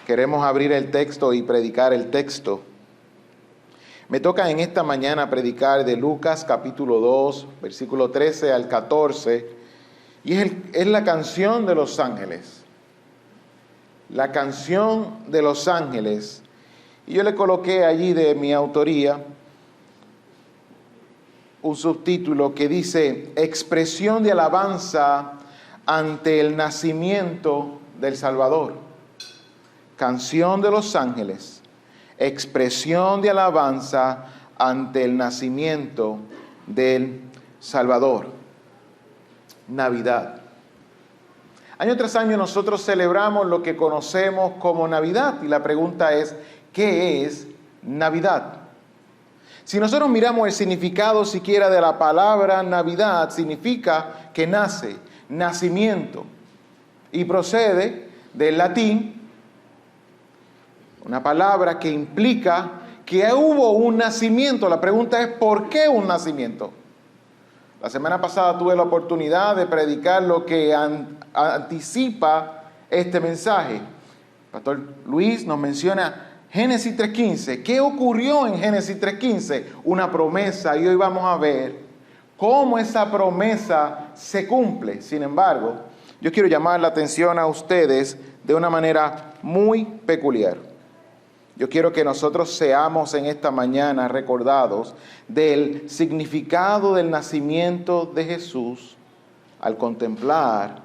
Queremos abrir el texto y predicar el texto. Me toca en esta mañana predicar de Lucas capítulo 2, versículo 13 al 14, y es la canción de los ángeles. La canción de los ángeles. Y yo le coloqué allí de mi autoría un subtítulo que dice: expresión de alabanza ante el nacimiento del Salvador. Canción de los ángeles, expresión de alabanza ante el nacimiento del Salvador. Navidad. Año tras año nosotros celebramos lo que conocemos como Navidad, y la pregunta es, ¿qué es Navidad? Si nosotros miramos el significado siquiera de la palabra Navidad, significa que nace, nacimiento, y procede del latín, una palabra que implica que hubo un nacimiento. La pregunta es, ¿por qué un nacimiento? La semana pasada tuve la oportunidad de predicar lo que anticipa este mensaje. El pastor Luis nos menciona Génesis 3:15. ¿Qué ocurrió en Génesis 3:15? Una promesa, y hoy vamos a ver cómo esa promesa se cumple. Sin embargo, yo quiero llamar la atención a ustedes de una manera muy peculiar. Yo quiero que nosotros seamos en esta mañana recordados del significado del nacimiento de Jesús al contemplar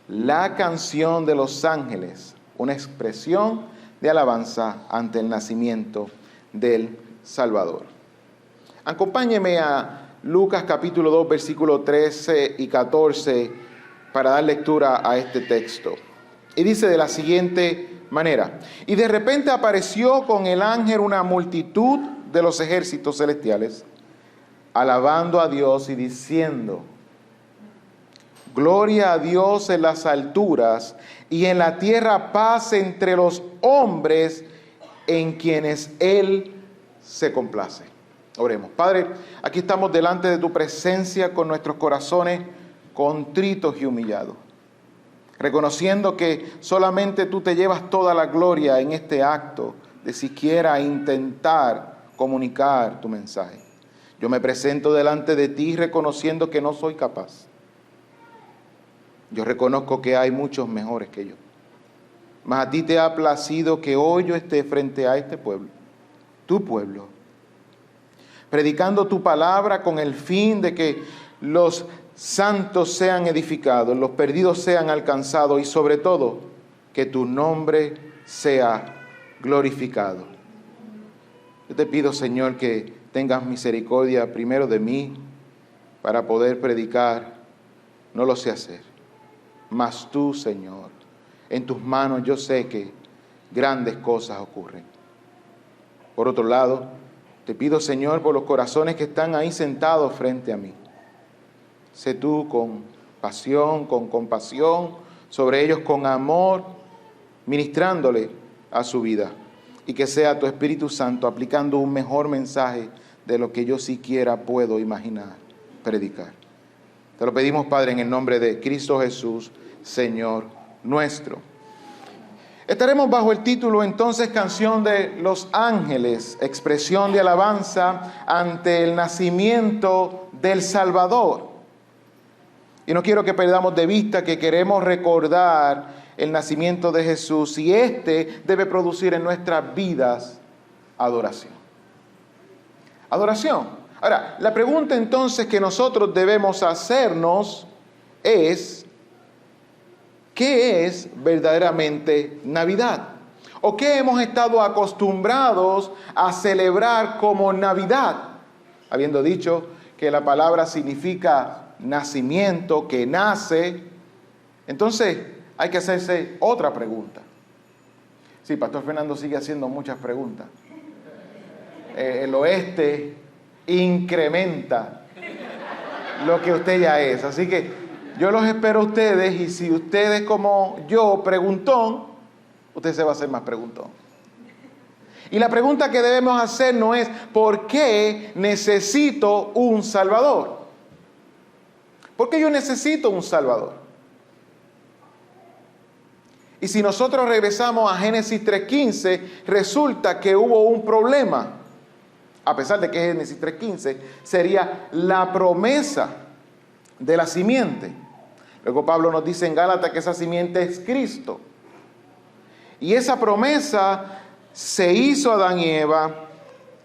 la canción de los ángeles, una expresión de alabanza ante el nacimiento del Salvador. Acompáñeme a Lucas capítulo 2, versículos 13 y 14 para dar lectura a este texto. Y dice de la siguiente manera: y de repente apareció con el ángel una multitud de los ejércitos celestiales, alabando a Dios y diciendo: gloria a Dios en las alturas, y en la tierra paz entre los hombres en quienes Él se complace. Oremos. Padre, aquí estamos delante de tu presencia con nuestros corazones contritos y humillados, reconociendo que solamente tú te llevas toda la gloria en este acto de siquiera intentar comunicar tu mensaje. Yo me presento delante de ti reconociendo que no soy capaz. Yo reconozco que hay muchos mejores que yo. Mas a ti te ha placido que hoy yo esté frente a este pueblo, tu pueblo, predicando tu palabra con el fin de que los santos sean edificados, los perdidos sean alcanzados y sobre todo que tu nombre sea glorificado. Yo te pido, Señor, que tengas misericordia primero de mí para poder predicar. No lo sé hacer, mas tú, Señor, en tus manos yo sé que grandes cosas ocurren. Por otro lado, te pido, Señor, por los corazones que están ahí sentados frente a mí. Sé tú con pasión, con compasión sobre ellos, con amor, ministrándole a su vida. Y que sea tu Espíritu Santo aplicando un mejor mensaje de lo que yo siquiera puedo imaginar, predicar. Te lo pedimos, Padre, en el nombre de Cristo Jesús, Señor nuestro. Estaremos bajo el título entonces Canción de los Ángeles, expresión de alabanza ante el nacimiento del Salvador. Y no quiero que perdamos de vista que queremos recordar el nacimiento de Jesús, y este debe producir en nuestras vidas adoración. Adoración. Ahora, la pregunta entonces que nosotros debemos hacernos es: ¿qué es verdaderamente Navidad? ¿O qué hemos estado acostumbrados a celebrar como Navidad? Habiendo dicho que la palabra significa nacimiento, que nace, entonces hay que hacerse otra pregunta. Sí, Pastor Fernando sigue haciendo muchas preguntas. El oeste incrementa lo que usted ya es. Así que yo los espero a ustedes, y si ustedes como yo preguntón, usted se va a hacer más preguntón. Y la pregunta que debemos hacernos es: ¿por qué necesito un Salvador? ¿Por qué yo necesito un Salvador? Y si nosotros regresamos a Génesis 3:15, resulta que hubo un problema. A pesar de que Génesis 3:15 sería la promesa de la simiente. Luego Pablo nos dice en Gálatas que esa simiente es Cristo. Y esa promesa se hizo a Adán y Eva.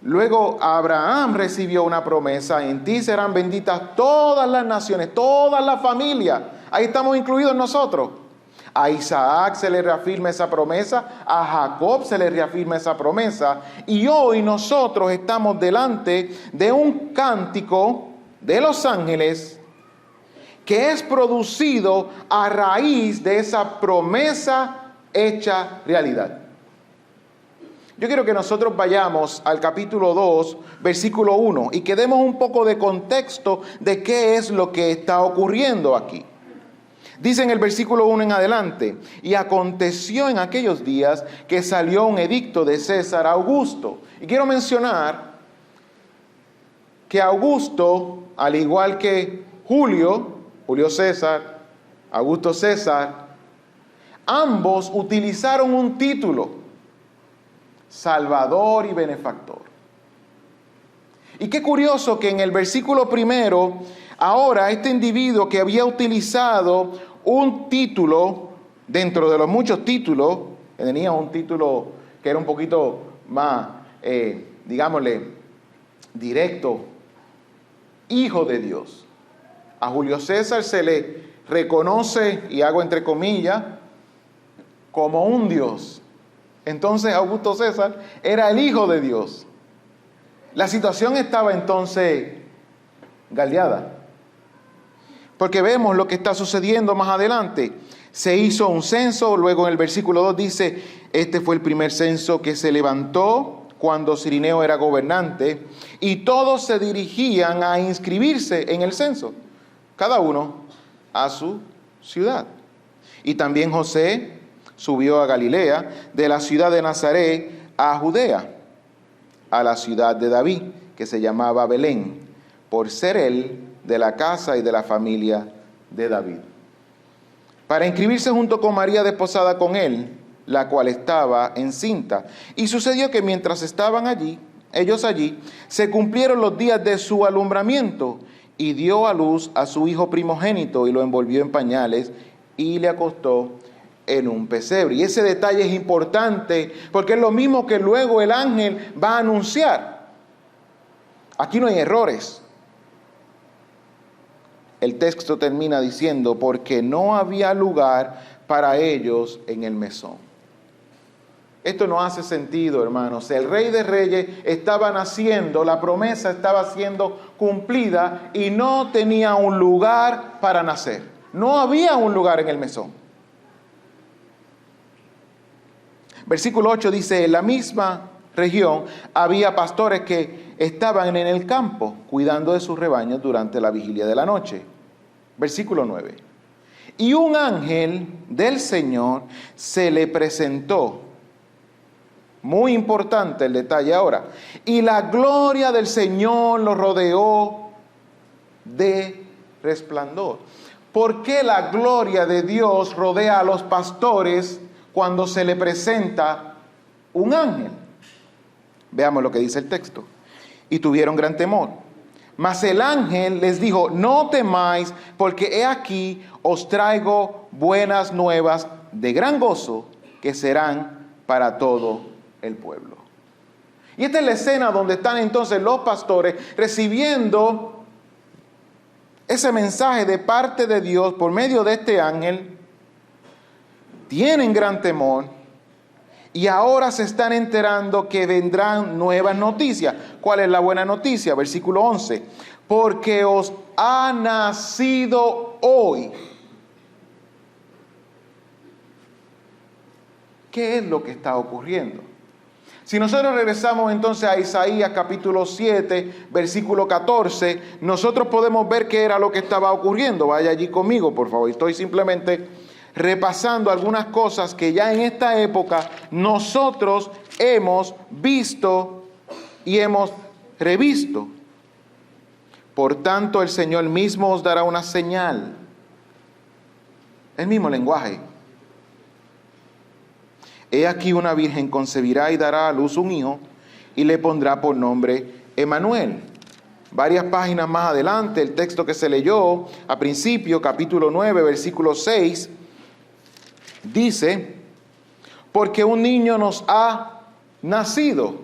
Luego Abraham recibió una promesa: en ti serán benditas todas las naciones, todas las familias. Ahí estamos incluidos nosotros. A Isaac se le reafirma esa promesa, a Jacob se le reafirma esa promesa, y hoy nosotros estamos delante de un cántico de los ángeles que es producido a raíz de esa promesa hecha realidad. Yo quiero que nosotros vayamos al capítulo 2, versículo 1, y que demos un poco de contexto de qué es lo que está ocurriendo aquí. Dice en el versículo 1 en adelante: y aconteció en aquellos días que salió un edicto de César Augusto. Y quiero mencionar que Augusto, al igual que Julio César, Augusto César, ambos utilizaron un título: Salvador y Benefactor. Y qué curioso que en el versículo primero, ahora este individuo que había utilizado un título, dentro de los muchos títulos, tenía un título que era un poquito más, digámosle, directo, Hijo de Dios. A Julio César se le reconoce, y hago entre comillas, como un Dios. Entonces Augusto César era el Hijo de Dios. La situación estaba entonces galdeada, porque vemos lo que está sucediendo más adelante. Se hizo un censo, luego en el versículo 2 dice: este fue el primer censo que se levantó cuando Cirineo era gobernante, y todos se dirigían a inscribirse en el censo, cada uno a su ciudad. Y también José subió a Galilea, de la ciudad de Nazaret a Judea, a la ciudad de David, que se llamaba Belén, por ser él de la casa y de la familia de David, para inscribirse junto con María, desposada con él, la cual estaba encinta. Y sucedió que mientras estaban ellos allí, se cumplieron los días de su alumbramiento, y dio a luz a su hijo primogénito, y lo envolvió en pañales, y le acostó en un pesebre. Y ese detalle es importante, porque es lo mismo que luego el ángel va a anunciar. Aquí no hay errores. El texto termina diciendo: porque no había lugar para ellos en el mesón. Esto no hace sentido, hermanos. El Rey de Reyes estaba naciendo, la promesa estaba siendo cumplida y no tenía un lugar para nacer. No había un lugar en el mesón. Versículo 8 dice: en la misma región había pastores que estaban en el campo cuidando de sus rebaños durante la vigilia de la noche. Versículo 9. Y un ángel del Señor se le presentó. Muy importante el detalle ahora. Y la gloria del Señor lo rodeó de resplandor. ¿Por qué la gloria de Dios rodea a los pastores cuando se le presenta un ángel? Veamos lo que dice el texto. Y tuvieron gran temor. Mas el ángel les dijo: no temáis, porque he aquí os traigo buenas nuevas de gran gozo, que serán para todo el pueblo. Y esta es la escena donde están entonces los pastores recibiendo ese mensaje de parte de Dios por medio de este ángel. Tienen gran temor y ahora se están enterando que vendrán nuevas noticias. ¿Cuál es la buena noticia? Versículo 11. Porque os ha nacido hoy. ¿Qué es lo que está ocurriendo? Si nosotros regresamos entonces a Isaías capítulo 7, versículo 14, nosotros podemos ver qué era lo que estaba ocurriendo. Vaya allí conmigo, por favor. Estoy simplemente repasando algunas cosas que ya en esta época nosotros hemos visto y hemos revisto. Por tanto, el Señor mismo os dará una señal. El mismo lenguaje. He aquí una virgen concebirá y dará a luz un hijo y le pondrá por nombre Emmanuel. Varias páginas más adelante, el texto que se leyó a principio, capítulo 9, versículo 6, dice, porque un niño nos ha nacido,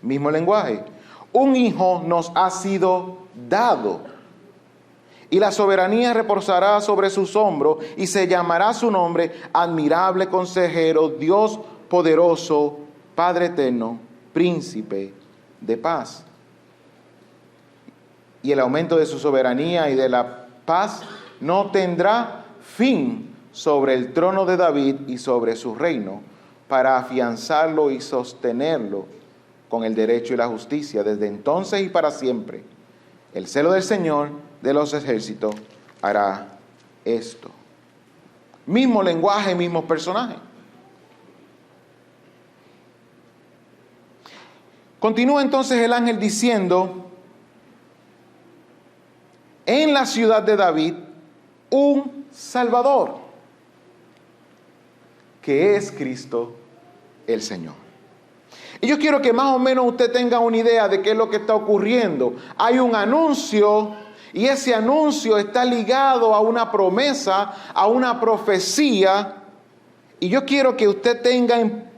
mismo lenguaje, un hijo nos ha sido dado, y la soberanía reposará sobre sus hombros, y se llamará su nombre admirable consejero, Dios poderoso, Padre eterno, príncipe de paz. Y el aumento de su soberanía y de la paz no tendrá fin sobre el trono de David y sobre su reino, para afianzarlo y sostenerlo con el derecho y la justicia desde entonces y para siempre. El celo del Señor de los ejércitos hará esto. Mismo lenguaje, mismo personaje. Continúa entonces el ángel diciendo, en la ciudad de David, un Salvador, que es Cristo el Señor. Y yo quiero que más o menos usted tenga una idea de qué es lo que está ocurriendo. Hay un anuncio, y ese anuncio está ligado a una promesa, a una profecía, y yo quiero que usted tenga en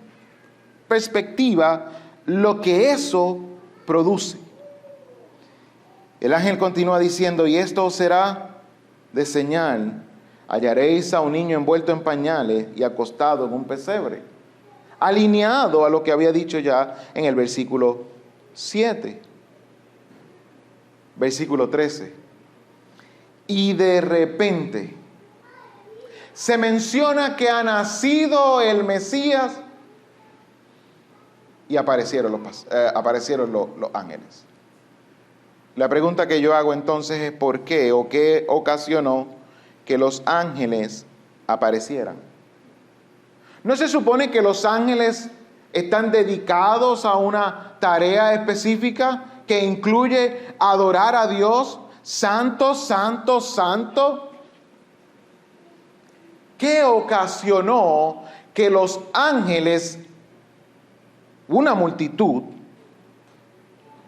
perspectiva lo que eso produce. El ángel continúa diciendo, y esto será de señal, hallaréis a un niño envuelto en pañales y acostado en un pesebre, alineado a lo que había dicho ya en el versículo 7. Versículo 13. Y de repente se menciona que ha nacido el Mesías y aparecieron los ángeles. La pregunta que yo hago entonces es ¿por qué o qué ocasionó que los ángeles aparecieran? ¿No se supone que los ángeles están dedicados a una tarea específica que incluye adorar a Dios? Santo, santo, santo. ¿Qué ocasionó que los ángeles, una multitud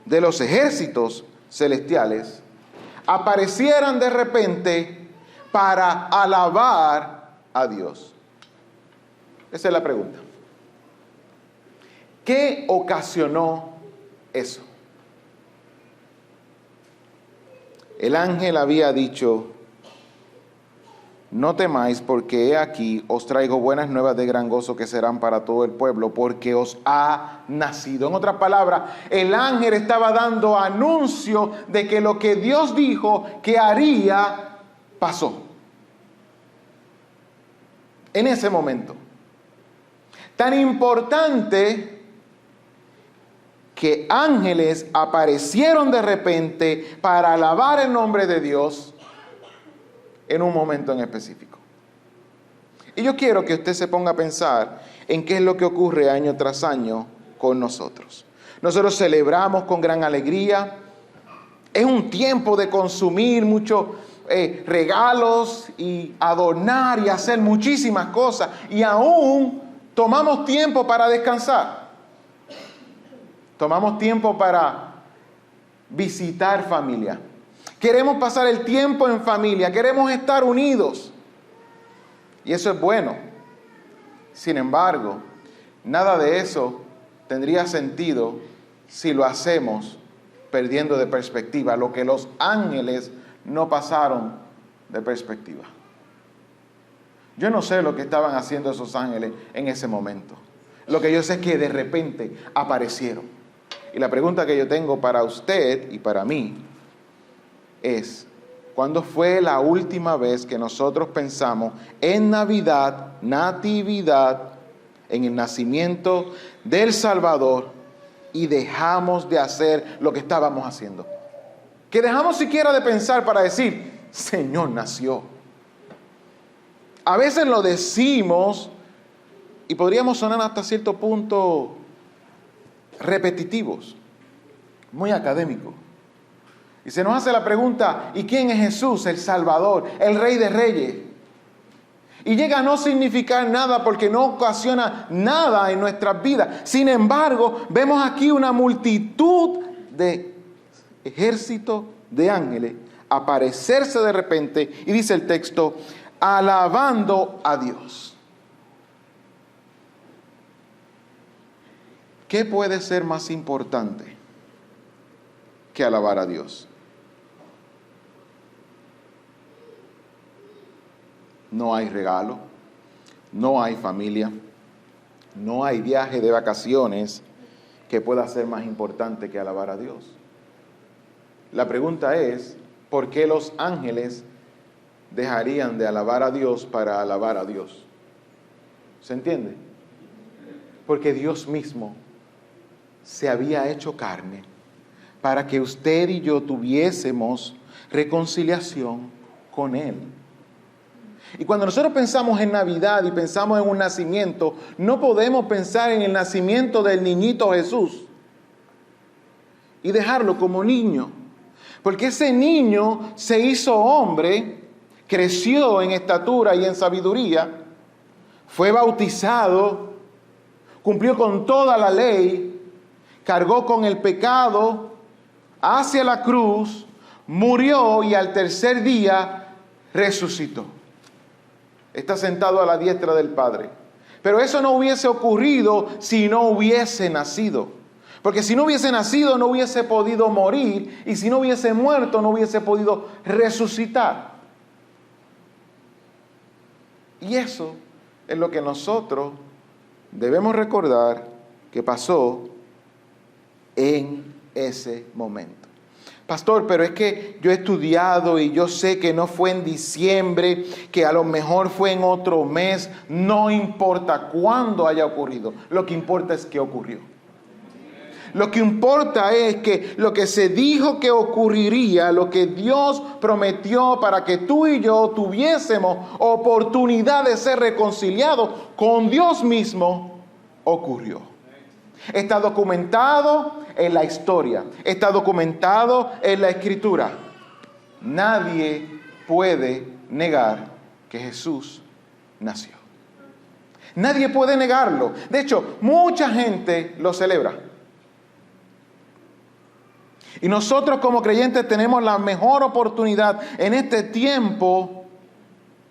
de los ejércitos celestiales, aparecieran de repente para alabar a Dios? Esa es la pregunta. ¿Qué ocasionó eso? El ángel había dicho, no temáis, porque he aquí os traigo buenas nuevas de gran gozo que serán para todo el pueblo, porque os ha nacido. En otras palabras, el ángel estaba dando anuncio de que lo que Dios dijo que haría, pasó. En ese momento. Tan importante que ángeles aparecieron de repente para alabar el nombre de Dios en un momento en específico. Y yo quiero que usted se ponga a pensar en qué es lo que ocurre año tras año con nosotros. Nosotros celebramos con gran alegría. Es un tiempo de consumir muchos regalos y adornar y hacer muchísimas cosas. Y aún tomamos tiempo para descansar. Tomamos tiempo para visitar familia. Queremos pasar el tiempo en familia. Queremos estar unidos. Y eso es bueno. Sin embargo, nada de eso tendría sentido si lo hacemos perdiendo de perspectiva lo que los ángeles no pasaron de perspectiva. Yo no sé lo que estaban haciendo esos ángeles en ese momento. Lo que yo sé es que de repente aparecieron. Y la pregunta que yo tengo para usted y para mí es, ¿cuándo fue la última vez que nosotros pensamos en Navidad, Natividad, en el nacimiento del Salvador y dejamos de hacer lo que estábamos haciendo? Que dejamos siquiera de pensar para decir, Señor nació. A veces lo decimos y podríamos sonar hasta cierto punto repetitivos, muy académicos. Y se nos hace la pregunta, ¿y quién es Jesús, el Salvador, el Rey de Reyes? Y llega a no significar nada porque no ocasiona nada en nuestras vidas. Sin embargo, vemos aquí una multitud de ejércitos de ángeles aparecerse de repente, y dice el texto, alabando a Dios. ¿Qué puede ser más importante que alabar a Dios? No hay regalo, no hay familia, no hay viaje de vacaciones que pueda ser más importante que alabar a Dios. La pregunta es, ¿por qué los ángeles dejarían de alabar a Dios para alabar a Dios? ¿Se entiende? Porque Dios mismo se había hecho carne para que usted y yo tuviésemos reconciliación con Él. Y cuando nosotros pensamos en Navidad y pensamos en un nacimiento, no podemos pensar en el nacimiento del niñito Jesús y dejarlo como niño. Porque ese niño se hizo hombre, creció en estatura y en sabiduría, fue bautizado, cumplió con toda la ley, cargó con el pecado hacia la cruz, murió y al tercer día resucitó. Está sentado a la diestra del Padre. Pero eso no hubiese ocurrido si no hubiese nacido. Porque si no hubiese nacido no hubiese podido morir, y si no hubiese muerto no hubiese podido resucitar. Y eso es lo que nosotros debemos recordar que pasó en ese momento. Pastor, pero es que yo he estudiado y yo sé que no fue en diciembre, que a lo mejor fue en otro mes. No importa cuándo haya ocurrido, lo que importa es que ocurrió. Lo que importa es que lo que se dijo que ocurriría, lo que Dios prometió para que tú y yo tuviésemos oportunidad de ser reconciliados con Dios mismo, ocurrió. Está documentado en la historia, está documentado en la Escritura. Nadie puede negar que Jesús nació. Nadie puede negarlo. De hecho, mucha gente lo celebra. Y nosotros como creyentes tenemos la mejor oportunidad en este tiempo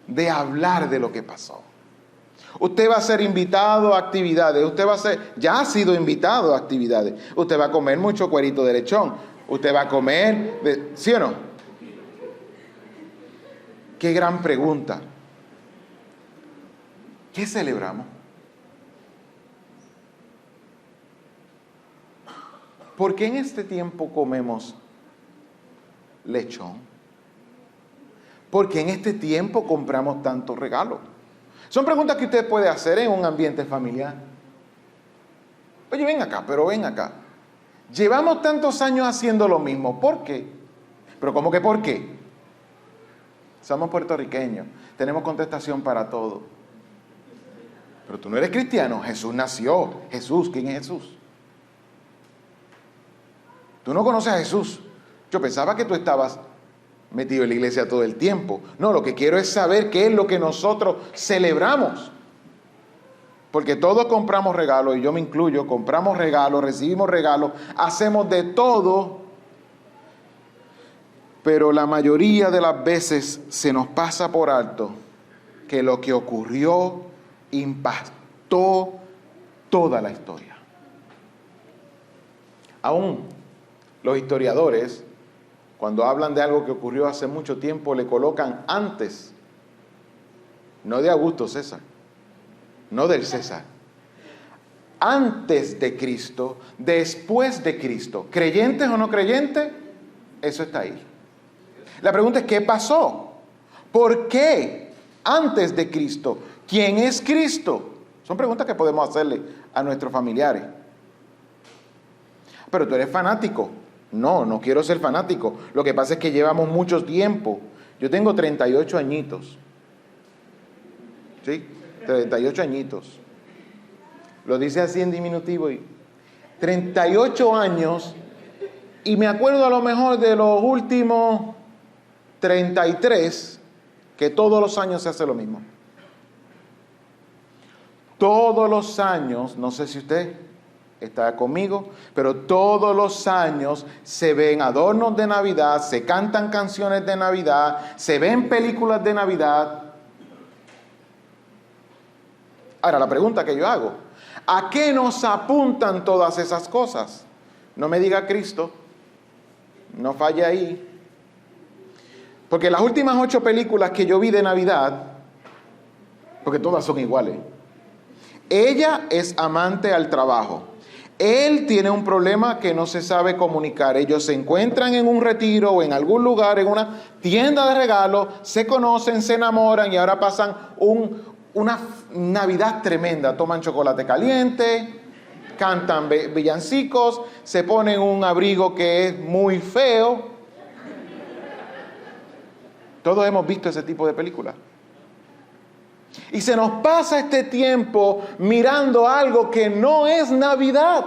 de hablar de lo que pasó. Usted va a ser invitado a actividades, ya ha sido invitado a actividades. Usted va a comer mucho cuerito de lechón, usted va a comer, ¿sí o no? Qué gran pregunta. ¿Qué celebramos? ¿Por qué en este tiempo comemos lechón? ¿Por qué en este tiempo compramos tantos regalos? Son preguntas que usted puede hacer en un ambiente familiar. Oye, ven acá, pero ven acá. Llevamos tantos años haciendo lo mismo. ¿Por qué? Pero ¿cómo que por qué? Somos puertorriqueños. Tenemos contestación para todo. Pero tú no eres cristiano. Jesús nació. Jesús, ¿quién es Jesús? Tú no conoces a Jesús. Yo pensaba que tú estabas metido en la iglesia todo el tiempo. No, lo que quiero es saber qué es lo que nosotros celebramos. Porque todos compramos regalos, y yo me incluyo, compramos regalos, recibimos regalos, hacemos de todo, pero la mayoría de las veces se nos pasa por alto que lo que ocurrió impactó toda la historia. Aún los historiadores, cuando hablan de algo que ocurrió hace mucho tiempo, le colocan antes, no de Augusto César, no del César, antes de Cristo, después de Cristo. ¿Creyentes o no creyentes? Eso está ahí. La pregunta es, ¿qué pasó? ¿Por qué antes de Cristo? ¿Quién es Cristo? Son preguntas que podemos hacerle a nuestros familiares. Pero tú eres fanático. No, no quiero ser fanático. Lo que pasa es que llevamos mucho tiempo. Yo tengo 38 añitos. ¿Sí? 38 añitos. Lo dice así en diminutivo. 38 años. Y me acuerdo a lo mejor de los últimos 33, que todos los años se hace lo mismo. todos los años, no sé si usted está conmigo, pero todos los años se ven adornos de Navidad, se cantan canciones de Navidad, se ven películas de Navidad. Ahora, la pregunta que yo hago, ¿a qué nos apuntan todas esas cosas? No me diga Cristo, no falle ahí. Porque las últimas 8 películas que yo vi de Navidad, porque todas son iguales, ella es amante al trabajo. Él tiene un problema que no se sabe comunicar. Ellos se encuentran en un retiro o en algún lugar, en una tienda de regalos, se conocen, se enamoran y ahora pasan una Navidad tremenda. Toman chocolate caliente, cantan villancicos, se ponen un abrigo que es muy feo. Todos hemos visto ese tipo de películas. Y se nos pasa este tiempo mirando algo que no es Navidad.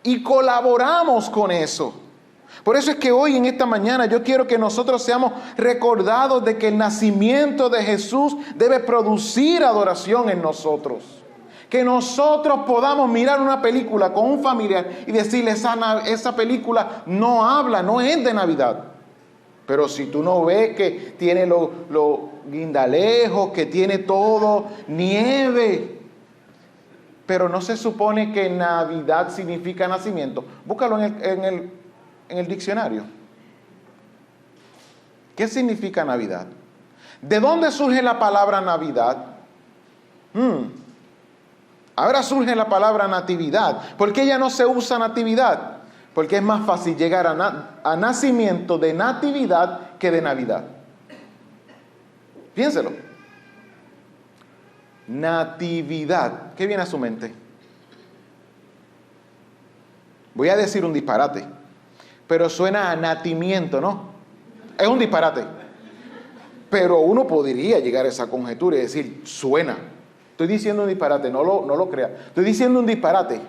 Y colaboramos con eso. Por eso es que hoy en esta mañana yo quiero que nosotros seamos recordados de que el nacimiento de Jesús debe producir adoración en nosotros. Que nosotros podamos mirar una película con un familiar y decirle, esa película no habla, no es de Navidad. Pero si tú no ves que tiene los guindalejos, que tiene todo, nieve. Pero no se supone que Navidad significa nacimiento. Búscalo en el diccionario. ¿Qué significa Navidad? ¿De dónde surge la palabra Navidad? Ahora surge la palabra natividad. ¿Por qué ya no se usa natividad? Porque es más fácil llegar a nacimiento de natividad que de Navidad. Piénselo. Natividad. ¿Qué viene a su mente? Voy a decir un disparate, pero suena a nacimiento, ¿no? Es un disparate. Pero uno podría llegar a esa conjetura y decir, suena. Estoy diciendo un disparate, no lo crea. Estoy diciendo un disparate.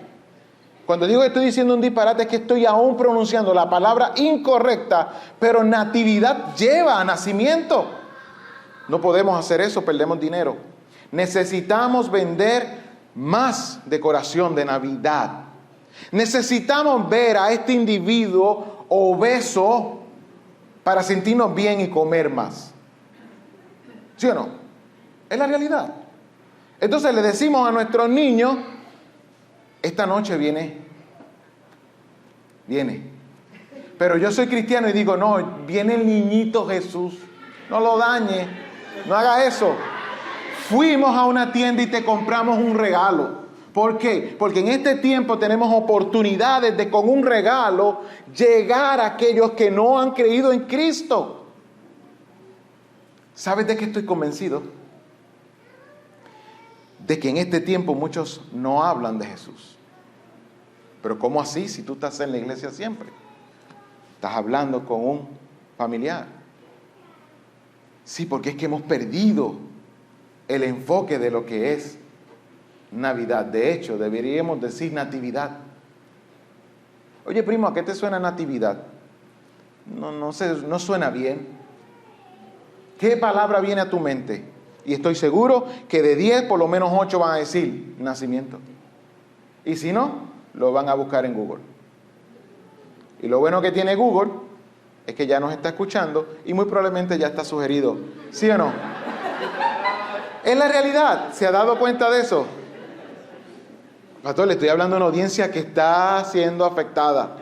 Cuando digo que estoy diciendo un disparate es que estoy aún pronunciando la palabra incorrecta, pero natividad lleva a nacimiento. No podemos hacer eso, perdemos dinero. Necesitamos vender más decoración de Navidad. Necesitamos ver a este individuo obeso para sentirnos bien y comer más. ¿Sí o no? Es la realidad. Entonces le decimos a nuestros niños, esta noche viene. Pero yo soy cristiano y digo, no, viene el niñito Jesús. No lo dañe, no haga eso. Fuimos a una tienda y te compramos un regalo. ¿Por qué? Porque en este tiempo tenemos oportunidades de con un regalo llegar a aquellos que no han creído en Cristo. ¿Sabes de qué estoy convencido? De que en este tiempo muchos no hablan de Jesús. Pero ¿cómo así si tú estás en la iglesia siempre? Estás hablando con un familiar. Sí, porque es que hemos perdido el enfoque de lo que es Navidad. De hecho, deberíamos decir natividad. Oye, primo, ¿a qué te suena natividad? No suena bien. ¿Qué palabra viene a tu mente? Y estoy seguro que de 10, por lo menos 8 van a decir nacimiento. Y si no, lo van a buscar en Google. Y lo bueno que tiene Google es que ya nos está escuchando y muy probablemente ya está sugerido. ¿Sí o no? Es la realidad. ¿Se ha dado cuenta de eso? Pastor, le estoy hablando a una audiencia que está siendo afectada.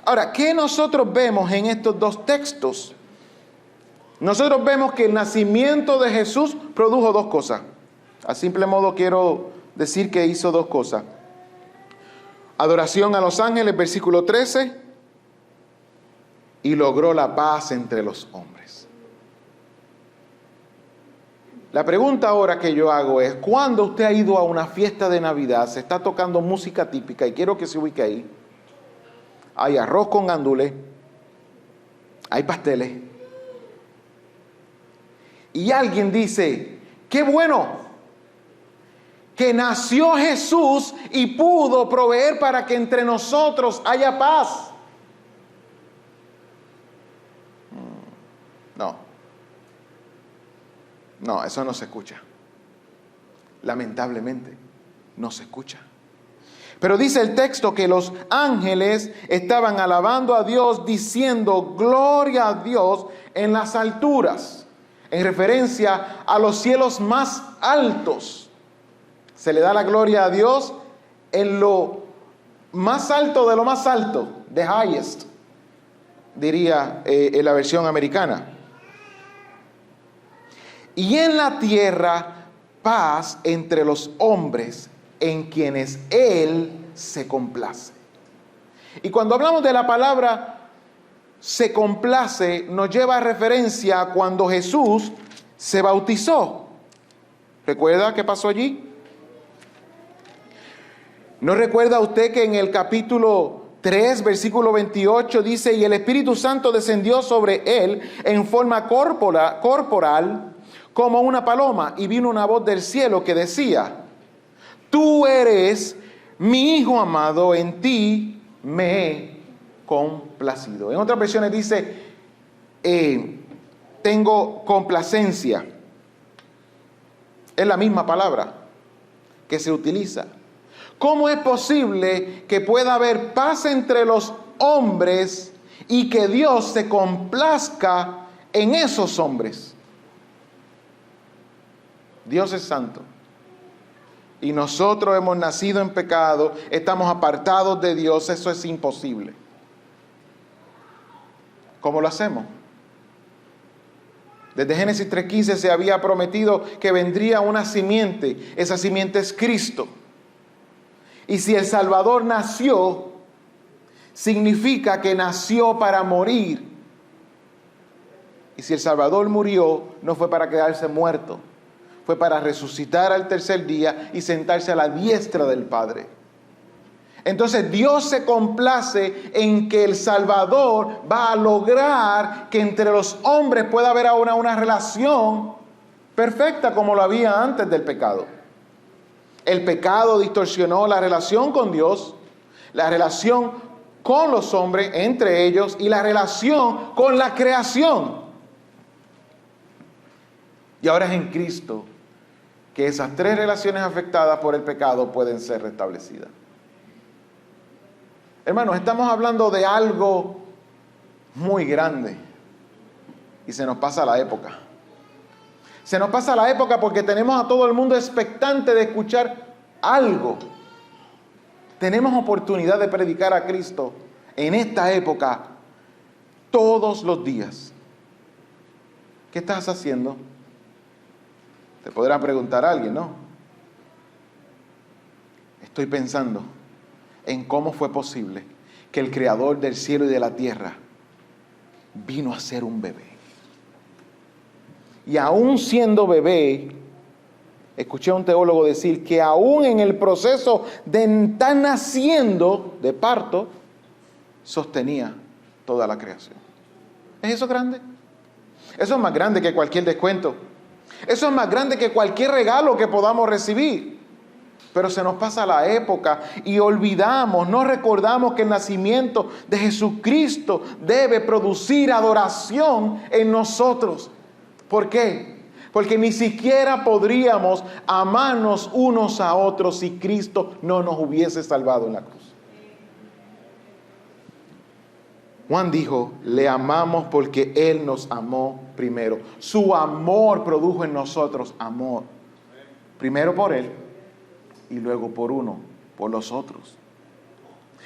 Ahora, ¿qué nosotros vemos en estos dos textos? Nosotros vemos que el nacimiento de Jesús produjo 2 cosas. A simple modo quiero decir que hizo 2 cosas. Adoración a los ángeles, versículo 13, y logró la paz entre los hombres. La pregunta ahora que yo hago es, ¿cuándo usted ha ido a una fiesta de Navidad, se está tocando música típica, y quiero que se ubique ahí, hay arroz con gandules, hay pasteles, y alguien dice, ¡qué bueno! Que nació Jesús y pudo proveer para que entre nosotros haya paz. No. No, eso no se escucha. Lamentablemente, no se escucha. Pero dice el texto que los ángeles estaban alabando a Dios, diciendo gloria a Dios en las alturas, en referencia a los cielos más altos. Se le da la gloria a Dios en lo más alto de lo más alto, the highest, diría en la versión americana. Y en la tierra paz entre los hombres en quienes Él se complace. Y cuando hablamos de la palabra se complace, nos lleva a referencia a cuando Jesús se bautizó. ¿Recuerda qué pasó allí? ¿No recuerda usted que en el capítulo 3, versículo 28 dice: y el Espíritu Santo descendió sobre Él en forma corporal como una paloma, y vino una voz del cielo que decía: tú eres mi Hijo amado, en ti me he complacido. En otras versiones dice, tengo complacencia. Es la misma palabra que se utiliza. ¿Cómo es posible que pueda haber paz entre los hombres y que Dios se complazca en esos hombres? Dios es santo. Y nosotros hemos nacido en pecado, estamos apartados de Dios, eso es imposible. ¿Cómo lo hacemos? Desde Génesis 3:15 se había prometido que vendría una simiente, esa simiente es Cristo. Y si el Salvador nació, significa que nació para morir. Y si el Salvador murió, no fue para quedarse muerto. Fue para resucitar al tercer día y sentarse a la diestra del Padre. Entonces Dios se complace en que el Salvador va a lograr que entre los hombres pueda haber ahora una relación perfecta como lo había antes del pecado. El pecado distorsionó la relación con Dios, la relación con los hombres entre ellos y la relación con la creación. Y ahora es en Cristo que esas tres relaciones afectadas por el pecado pueden ser restablecidas. Hermanos, estamos hablando de algo muy grande y se nos pasa la época. Se nos pasa la época porque tenemos a todo el mundo expectante de escuchar algo. Tenemos oportunidad de predicar a Cristo en esta época todos los días. ¿Qué estás haciendo? Te podrá preguntar alguien, ¿no? Estoy pensando en cómo fue posible que el Creador del cielo y de la tierra vino a ser un bebé. Y aún siendo bebé, escuché a un teólogo decir que aún en el proceso de estar naciendo de parto, sostenía toda la creación. ¿Es eso grande? Eso es más grande que cualquier descuento. Eso es más grande que cualquier regalo que podamos recibir. Pero se nos pasa la época y olvidamos, no recordamos que el nacimiento de Jesucristo debe producir adoración en nosotros. ¿Por qué? Porque ni siquiera podríamos amarnos unos a otros si Cristo no nos hubiese salvado en la cruz. Juan dijo, le amamos porque Él nos amó primero. Su amor produjo en nosotros amor. Primero por Él y luego por uno, por los otros.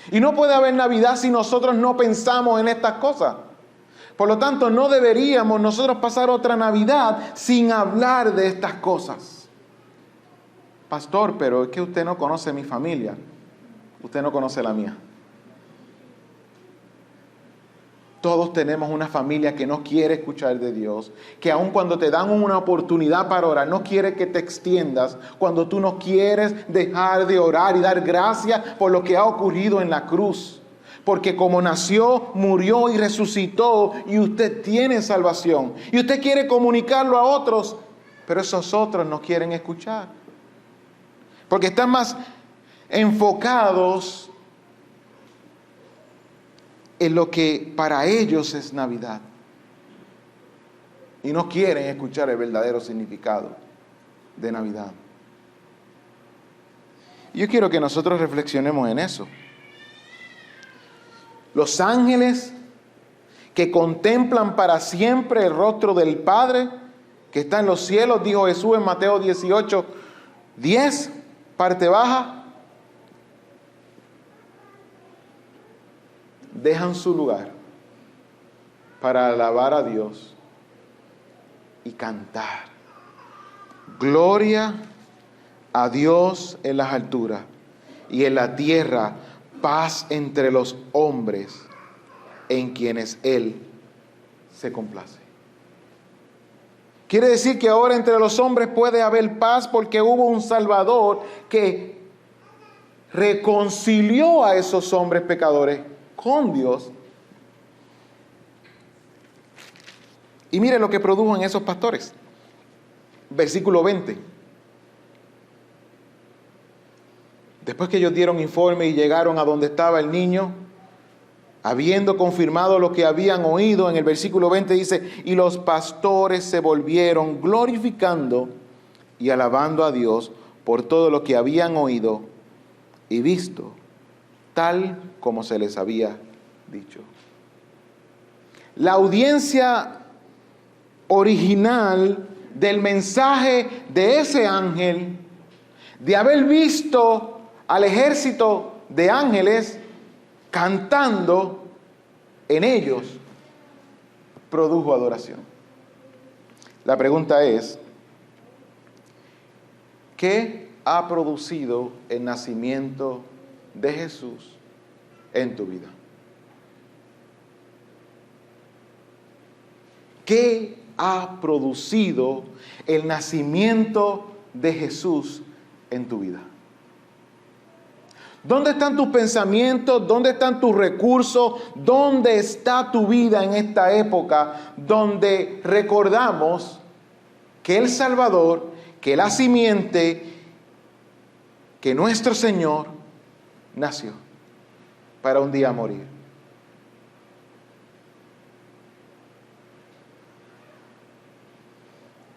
Y no puede haber Navidad si nosotros no pensamos en estas cosas. Por lo tanto, no deberíamos nosotros pasar otra Navidad sin hablar de estas cosas. Pastor, pero es que usted no conoce mi familia. Usted no conoce la mía. Todos tenemos una familia que no quiere escuchar de Dios, que aun cuando te dan una oportunidad para orar, no quiere que te extiendas, cuando tú no quieres dejar de orar y dar gracias por lo que ha ocurrido en la cruz. Porque como nació, murió y resucitó, y usted tiene salvación. Y usted quiere comunicarlo a otros, pero esos otros no quieren escuchar. Porque están más enfocados en lo que para ellos es Navidad. y no quieren escuchar el verdadero significado de Navidad. Yo quiero que nosotros reflexionemos en eso. Los ángeles que contemplan para siempre el rostro del Padre que está en los cielos, dijo Jesús en Mateo 18:10, parte baja, dejan su lugar para alabar a Dios y cantar. Gloria a Dios en las alturas y en la tierra paz entre los hombres en quienes Él se complace. Quiere decir que ahora entre los hombres puede haber paz porque hubo un Salvador que reconcilió a esos hombres pecadores con Dios. Y mire lo que produjo en esos pastores. Versículo 20. Después que ellos dieron informe y llegaron a donde estaba el niño, habiendo confirmado lo que habían oído, en el versículo 20 dice, y los pastores se volvieron glorificando y alabando a Dios por todo lo que habían oído y visto, tal como se les había dicho. La audiencia original del mensaje de ese ángel, de haber visto al ejército de ángeles cantando en ellos, produjo adoración. La pregunta es, ¿qué ha producido el nacimiento de Jesús en tu vida? ¿Qué ha producido el nacimiento de Jesús en tu vida? ¿Dónde están tus pensamientos? ¿Dónde están tus recursos? ¿Dónde está tu vida en esta época donde recordamos que el Salvador, que la simiente, que nuestro Señor nació para un día morir?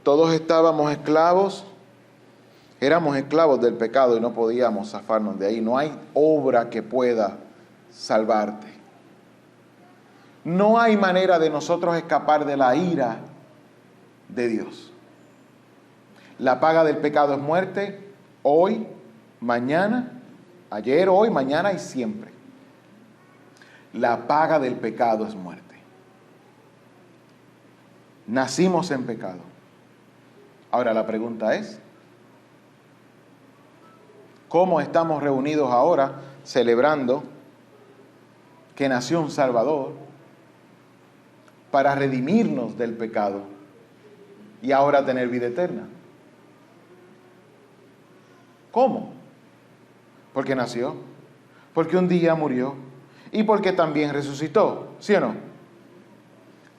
Todos estábamos esclavos. Éramos esclavos del pecado y no podíamos zafarnos de ahí. No hay obra que pueda salvarte. No hay manera de nosotros escapar de la ira de Dios. La paga del pecado es muerte, hoy, mañana, ayer, hoy, mañana y siempre. La paga del pecado es muerte. Nacimos en pecado. Ahora la pregunta es, ¿cómo estamos reunidos ahora celebrando que nació un Salvador para redimirnos del pecado y ahora tener vida eterna? ¿Cómo? Porque nació, porque un día murió y porque también resucitó, ¿sí o no?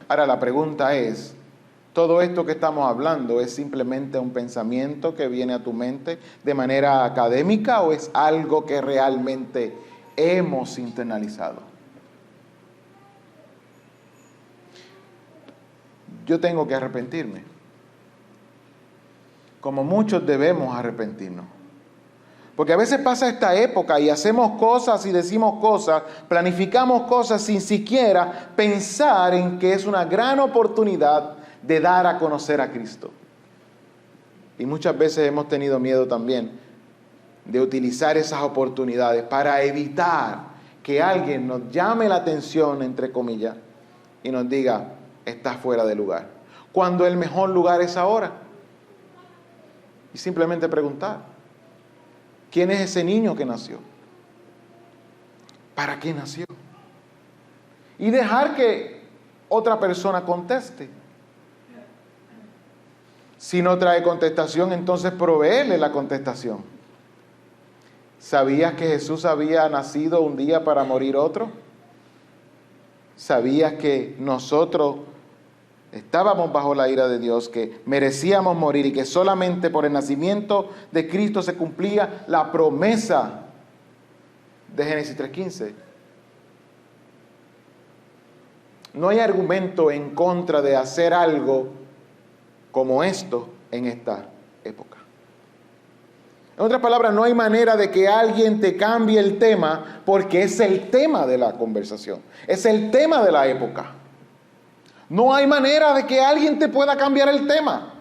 Ahora la pregunta es, ¿todo esto que estamos hablando es simplemente un pensamiento que viene a tu mente de manera académica o es algo que realmente hemos internalizado? Yo tengo que arrepentirme. Como muchos debemos arrepentirnos. Porque a veces pasa esta época y hacemos cosas y decimos cosas, planificamos cosas sin siquiera pensar en que es una gran oportunidad de dar a conocer a Cristo. Y muchas veces hemos tenido miedo también de utilizar esas oportunidades para evitar que alguien nos llame la atención, entre comillas, y nos diga, estás fuera de lugar. Cuando el mejor lugar es ahora. Y simplemente preguntar, ¿quién es ese niño que nació? ¿Para qué nació? Y dejar que otra persona conteste. Si no trae contestación, entonces provéele la contestación. ¿Sabías que Jesús había nacido un día para morir otro? ¿Sabías que nosotros estábamos bajo la ira de Dios, que merecíamos morir y que solamente por el nacimiento de Cristo se cumplía la promesa de Génesis 3:15? No hay argumento en contra de hacer algo como esto en esta época. En otras palabras, no hay manera de que alguien te cambie el tema porque es el tema de la conversación, es el tema de la época. No hay manera de que alguien te pueda cambiar el tema.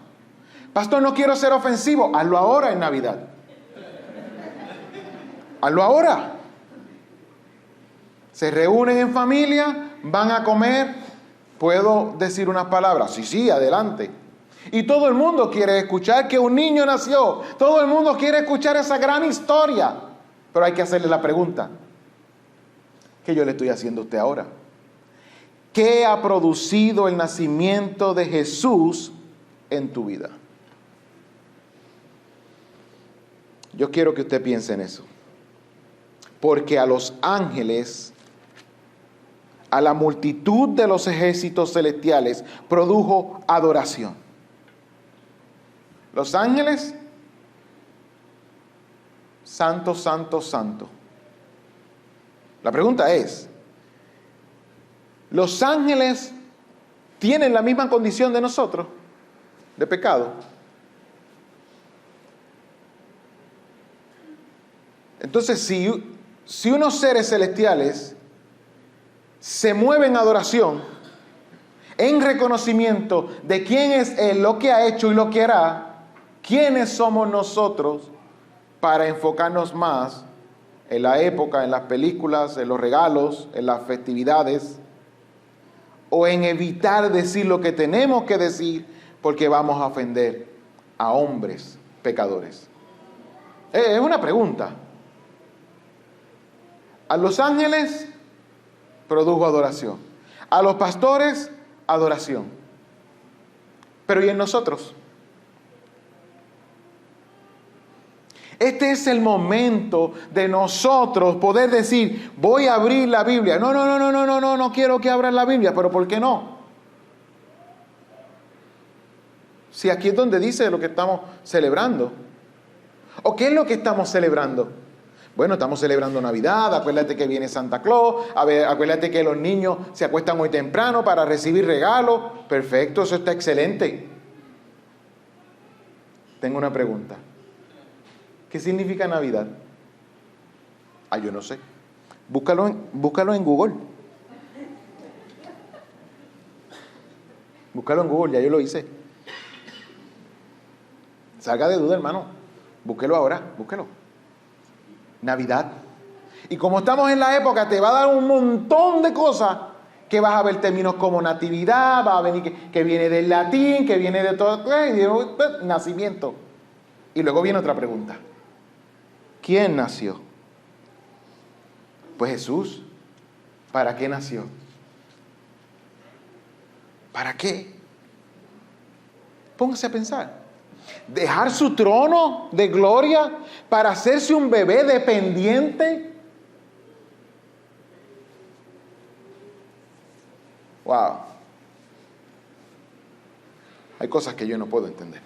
Pastor, no quiero ser ofensivo. Hazlo ahora en Navidad. Hazlo ahora. Se reúnen en familia, van a comer. ¿Puedo decir unas palabras? Sí, adelante. Y todo el mundo quiere escuchar que un niño nació. Todo el mundo quiere escuchar esa gran historia. Pero hay que hacerle la pregunta: ¿qué yo le estoy haciendo a usted ahora? ¿Qué ha producido el nacimiento de Jesús en tu vida? Yo quiero que usted piense en eso. Porque a los ángeles, a la multitud de los ejércitos celestiales, produjo adoración. Los ángeles, santo, santo, santo. La pregunta es, ¿los ángeles tienen la misma condición de nosotros, de pecado? Entonces, si unos seres celestiales se mueven en adoración, en reconocimiento de quién es Él, lo que ha hecho y lo que hará, ¿quiénes somos nosotros para enfocarnos más en la época, en las películas, en los regalos, en las festividades, o en evitar decir lo que tenemos que decir porque vamos a ofender a hombres pecadores? Es una pregunta. A los ángeles produjo adoración. A los pastores, adoración. Pero ¿y en nosotros? Este es el momento de nosotros poder decir, voy a abrir la Biblia. No quiero que abran la Biblia, pero ¿por qué no? Si aquí es donde dice lo que estamos celebrando. ¿O qué es lo que estamos celebrando? Bueno, estamos celebrando Navidad, acuérdate que viene Santa Claus, acuérdate que los niños se acuestan muy temprano para recibir regalos. Perfecto, eso está excelente. Tengo una pregunta. ¿Qué significa Navidad? Yo no sé. Búscalo en Google. Búscalo en Google, ya yo lo hice. Salga de duda, hermano. Búsquelo ahora, búsquelo. Navidad. Y como estamos en la época, te va a dar un montón de cosas que vas a ver términos como natividad, va a venir que viene del latín, que viene de todo, nacimiento. Y luego viene otra pregunta. ¿Quién nació? Pues Jesús. ¿Para qué nació? ¿Para qué? Póngase a pensar. ¿Dejar su trono de gloria para hacerse un bebé dependiente? Wow. Hay cosas que yo no puedo entender.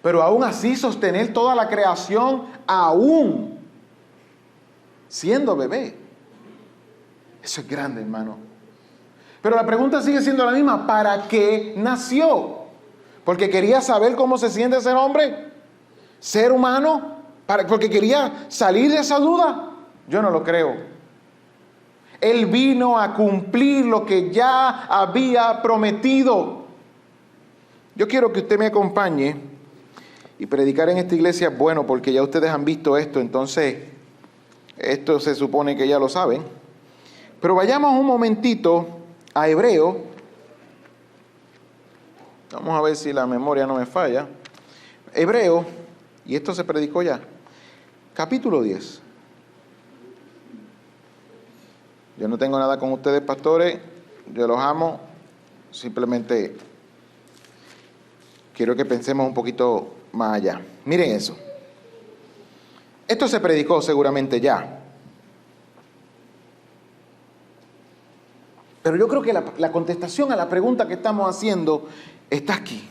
Pero aún así sostener toda la creación, aún siendo bebé. Eso es grande, hermano. Pero la pregunta sigue siendo la misma. ¿Para qué nació? ¿Porque quería saber cómo se siente ser hombre? ¿Ser humano? ¿Porque quería salir de esa duda? Yo no lo creo. Él vino a cumplir lo que ya había prometido. Yo quiero que usted me acompañe. Y predicar en esta iglesia es bueno porque ya ustedes han visto esto, entonces esto se supone que ya lo saben. Pero vayamos un momentito a Hebreo. Vamos a ver si la memoria no me falla. Hebreo, y esto se predicó ya, capítulo 10. Yo no tengo nada con ustedes, pastores, yo los amo, simplemente quiero que pensemos un poquito más allá. Miren eso. Esto se predicó seguramente ya. Pero yo creo que la contestación a la pregunta que estamos haciendo está aquí.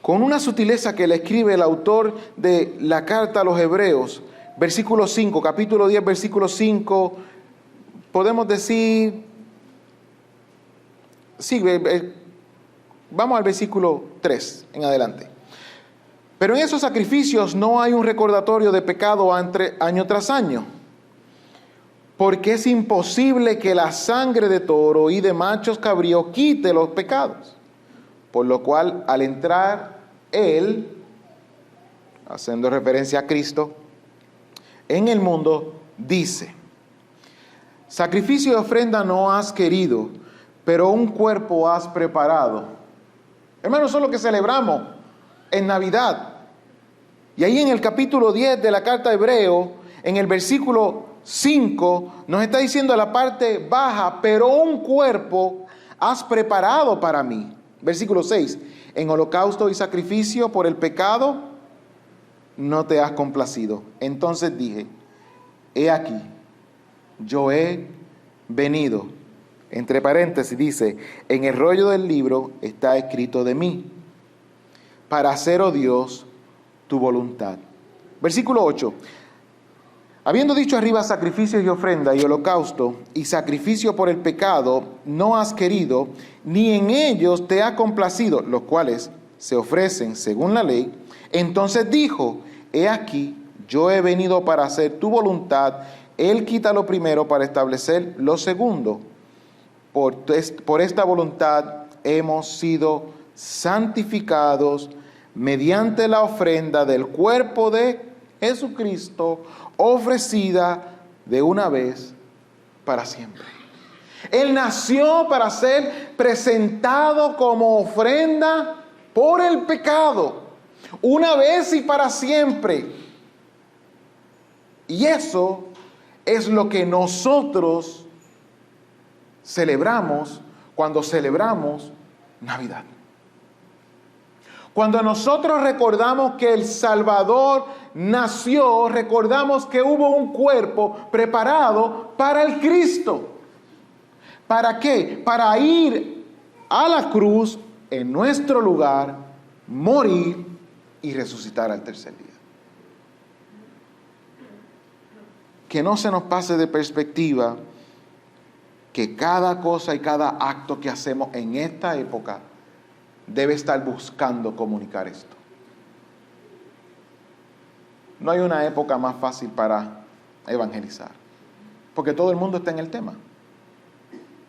Con una sutileza que le escribe el autor de la carta a los Hebreos, versículo 5, capítulo 10, versículo 5, podemos decir, sí, Vamos al versículo 3 en adelante. Pero en esos sacrificios no hay un recordatorio de pecado año tras año, porque es imposible que la sangre de toro y de machos cabríos quite los pecados. Por lo cual, al entrar Él, haciendo referencia a Cristo, en el mundo, dice: sacrificio y ofrenda no has querido, pero un cuerpo has preparado. Hermanos, eso es lo que celebramos en Navidad. Y ahí en el capítulo 10 de la carta a Hebreo, en el versículo 5, nos está diciendo la parte baja: pero un cuerpo has preparado para mí. Versículo 6, en holocausto y sacrificio por el pecado no te has complacido. Entonces dije: he aquí, yo he venido. Entre paréntesis dice: en el rollo del libro está escrito de mí, para hacer, oh Dios, tu voluntad. Versículo 8. Habiendo dicho arriba sacrificio y ofrenda y holocausto y sacrificio por el pecado, no has querido, ni en ellos te ha complacido, los cuales se ofrecen según la ley. Entonces dijo: he aquí, yo he venido para hacer tu voluntad. Él quita lo primero para establecer lo segundo. Por esta voluntad hemos sido santificados mediante la ofrenda del cuerpo de Jesucristo, ofrecida de una vez para siempre. Él nació para ser presentado como ofrenda por el pecado, una vez y para siempre. Y eso es lo que nosotros celebramos cuando celebramos Navidad. Cuando nosotros recordamos que el Salvador nació, recordamos que hubo un cuerpo preparado para el Cristo. ¿Para qué? Para ir a la cruz en nuestro lugar, morir y resucitar al tercer día. Que no se nos pase de perspectiva que cada cosa y cada acto que hacemos en esta época debe estar buscando comunicar esto. No hay una época más fácil para evangelizar, porque todo el mundo está en el tema.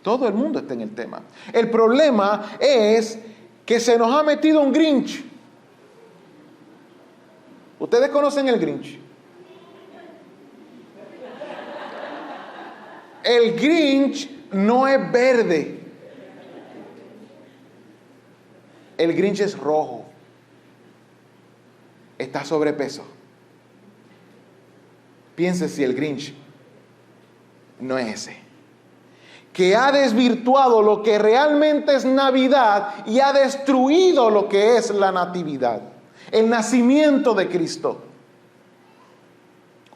Todo el mundo está en el tema. El problema es que se nos ha metido un Grinch. ¿Ustedes conocen el Grinch? El Grinch no es verde. El Grinch es rojo. Está sobrepeso. Piense si el Grinch no es ese, que ha desvirtuado lo que realmente es Navidad y ha destruido lo que es la natividad, el nacimiento de Cristo.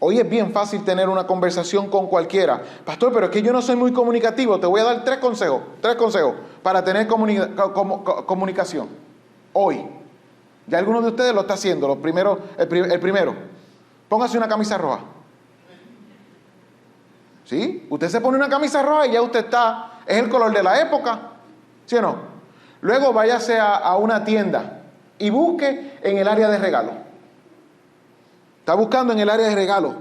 Hoy es bien fácil tener una conversación con cualquiera. Pastor, pero es que yo no soy muy comunicativo. Te voy a dar tres consejos para tener comunicación. Hoy. Ya algunos de ustedes lo está haciendo. El primero, póngase una camisa roja. ¿Sí? Usted se pone una camisa roja y ya usted es el color de la época. ¿Sí o no? Luego váyase a una tienda y busque en el área de regalo. Está buscando en el área de regalo